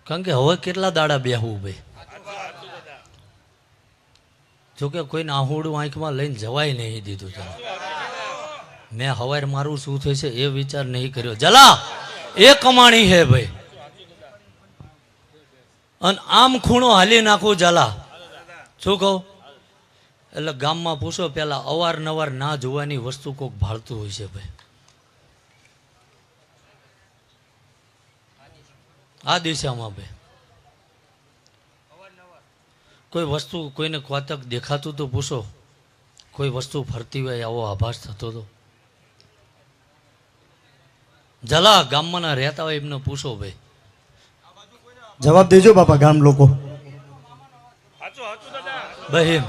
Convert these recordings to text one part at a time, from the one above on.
કારણ કે હવે કેટલા દાડા બેહવું ભાઈ, જોકે કોઈને આહુડું આંખમાં લઈને જવાય નહીં દીધું. મેં હવારે મારું શું થશે એ વિચાર નહીં કર્યો. જલા એ કમાણી હે ભાઈ, અને આમ ખૂણો હાલી નાખું જલા. શું કહું? એટલે ગામમાં પૂછો પેલા અવારનવાર ના જોવાની વસ્તુ કોક ભાળતું હોય છે ભાઈ. આ દિશામાં ભાઈ કોઈ વસ્તુ કોઈને કોતક દેખાતું તો પૂછો, કોઈ વસ્તુ ફરતી હોય આવો આભાસ થતો હતો? જલા ગામમાં ના રહેતા હોય એમને પૂછો ભાઈ. જવાબ દેજો બાપા ગામ લોકો. ભાઈ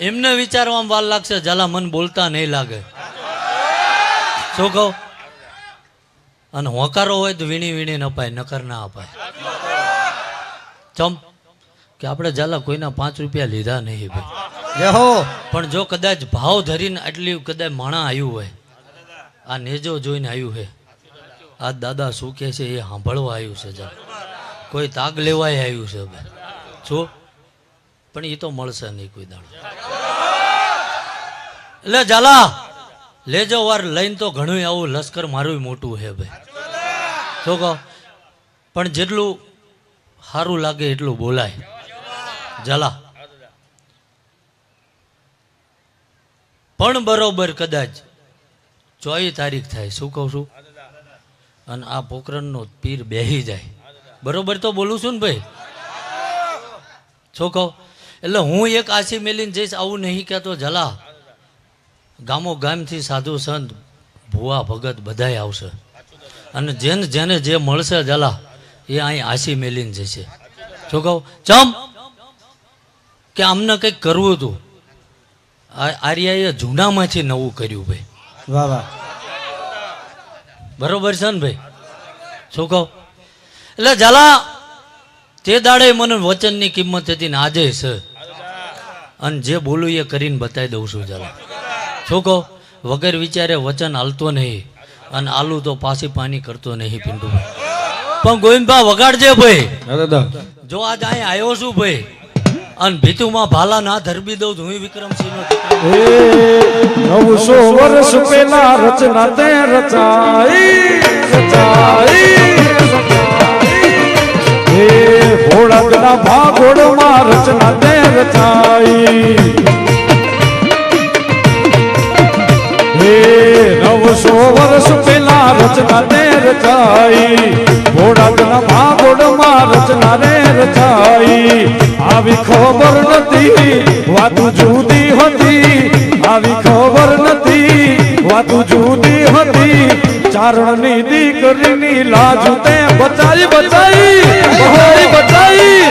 એમને વિચારવામાં વાર લાગશે. જલા મન બોલતા નહીં લાગે. શું કહું? અને હોકારો હોય તો વીણી વીણી ન અપાય, નકર ના અપાય. ચમ કે આપણે ઝાલા કોઈના 5 રૂપિયા લીધા નહીં ભાઈ. પણ જો કદાચ ભાવ ધરીને આટલી કદાચ માણા આવ્યું હોય, આ નેજો જોઈને આવ્યું છે, આ દાદા શું કહે છે એ સાંભળવા આવ્યું છે, જા કોઈ તાગ લેવાય આવ્યું છે ભાઈ. શું? પણ એ તો મળશે નહીં કોઈ દાડો. એટલે ઝાલા લેજો વાર લઈને તો ઘણું આવું લશ્કર મારું મોટું છે ભાઈ. શું કહો? પણ જેટલું સારું લાગે એટલું બોલાય. ઝાલા પણ બરોબર કદાચ 24 તારીખ થાય, શું કહું છું, અને આ પોકરણનો પીર બેહી જાય, બરોબર તો બોલું છું ને ભાઈ? શું કહું? એટલે હું એક આશી મેલીને જઈશ આવું નહીં કહેતો. ઝાલા ગામો ગામથી સાધુ સંત ભુવા ભગત બધાય આવશે, અને જેને જેને જે મળશે ઝાલા એ અહીં આશી મેલીને જશે. શું કહું? ચમ કે આમને કંઈક કરવું હતું, આર્યાએ જૂનામાંથી નવું કર્યું ભાઈ. વાહ વાહ, બરોબર છે ને ભાઈ? શું કહું? એટલે ઝાલા તે દાડે મને વચનની કિંમત હતી ને આજે છે, અને જે બોલું એ કરીને બતાવી દઉં છું ઝાલા. શું કહું? વગર વિચારે વચન હાલતો નહીં, અને આલુ તો પાછી પાણી કરતો નહીં પિન્ટુભાઈ. પણ ગોવિંદભા વગાડજે ભાઈ. જો આજ અહીં આવ્યો છું ભાઈ, અને ભીતુમાં ભાલા ના ધરબી દઉં હું વિક્રમસિંહ નો 900 વર્ષ પહેલા રચના તે રચાઈ હે ભોળાના ભાગોળમાં રચના તે રચાઈ. હે 900 વર્ષ પહેલા રચના તે રચાઈ, ભોળાના ભાગોળમાં રચના રે રચાઈ. આવી ખબર નથી વાતું જુદી હતી, આવી ખબર નથી વાતું જુદી હતી. ચારણની દીકરીની લાજ તે બચાઈ બચાઈ બચાઈ.